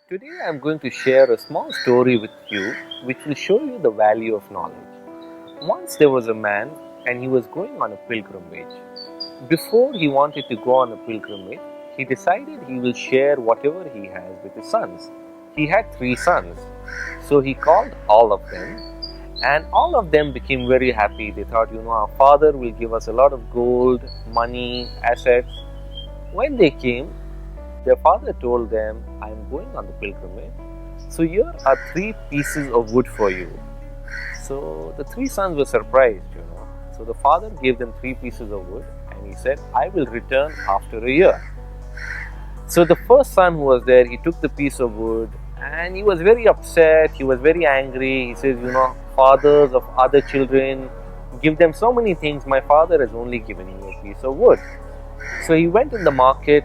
Today I am going to share a small story with you which will show you the value of knowledge. Once there was a man and he was going on a pilgrimage. Before he wanted to go on a pilgrimage, he decided he will share whatever he has with his sons. He had 3 sons. So he called all of them and all of them became very happy. They thought, our father will give us a lot of gold, money, assets. When they came, their father told them, I am going on the pilgrimage. So here are 3 pieces of wood for you. So the 3 sons were surprised. So the father gave them 3 pieces of wood and he said, I will return after a year. So the first son who was there, he took the piece of wood and he was very upset. He was very angry. He says, fathers of other children, give them so many things. My father has only given me a piece of wood. So he went in the market.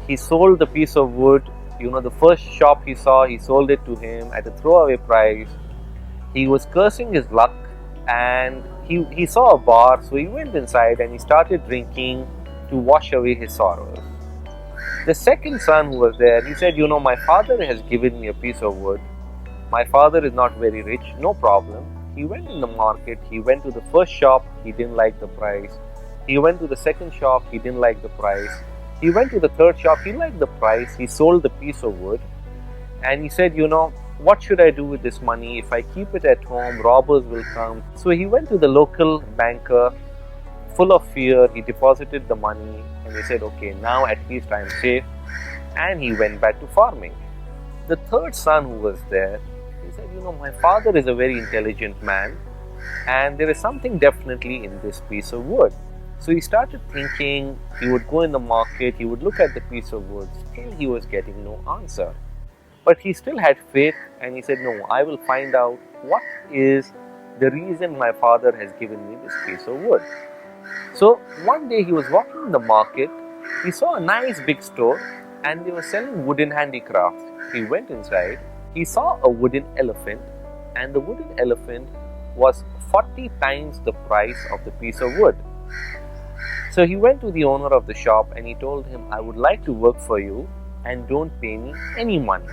He sold the piece of wood. The first shop he saw, he sold it to him at a throwaway price. He was cursing his luck and he saw a bar, so he went inside and he started drinking to wash away his sorrows. The second son who was there, he said, my father has given me a piece of wood. My father is not very rich, no problem. He went in the market, he went to the first shop, he didn't like the price. He went to the second shop, he didn't like the price. He went to the third shop, he liked the price, he sold the piece of wood. And he said, what should I do with this money? If I keep it at home, robbers will come. So he went to the local banker, full of fear. He deposited the money and he said, okay, now at least I am safe. And he went back to farming. The third son who was there, he said, my father is a very intelligent man and there is something definitely in this piece of wood. So he started thinking. He would go in the market, he would look at the piece of wood. Still he was getting no answer. But he still had faith and he said, no, I will find out what is the reason my father has given me this piece of wood. So one day he was walking in the market. He saw a nice big store and they were selling wooden handicrafts. He went inside. He saw a wooden elephant and the wooden elephant was 40 times the price of the piece of wood. So he went to the owner of the shop and he told him, I would like to work for you and don't pay me any money.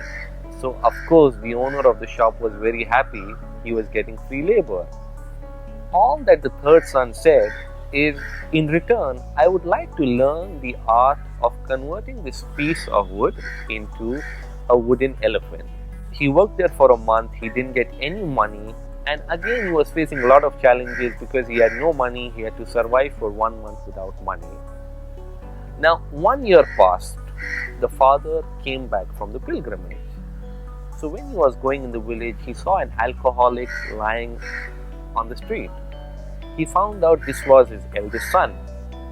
So of course the owner of the shop was very happy. He was getting free labor. All that the third son said is, in return, I would like to learn the art of converting this piece of wood into a wooden elephant. He worked there for a month. He didn't get any money. And again, he was facing a lot of challenges because he had no money. He had to survive for 1 month without money. Now, 1 year passed. The father came back from the pilgrimage. So when he was going in the village, he saw an alcoholic lying on the street. He found out this was his eldest son.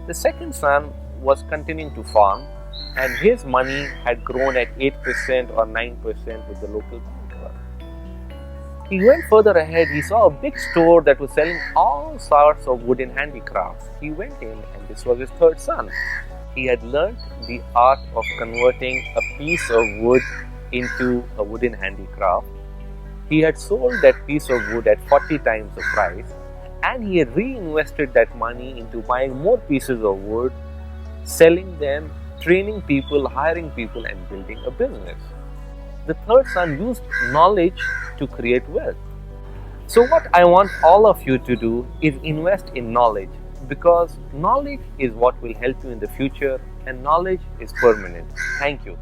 The second son was continuing to farm and his money had grown at 8% or 9% with the local banker. He went further ahead. He saw a big store that was selling all sorts of wooden handicrafts. He went in and this was his third son. He had learned the art of converting a piece of wood into a wooden handicraft. He had sold that piece of wood at 40 times the price and he had reinvested that money into buying more pieces of wood, selling them, training people, hiring people and building a business. The third son used knowledge to create wealth. So what I want all of you to do is invest in knowledge, because knowledge is what will help you in the future and knowledge is permanent. Thank you.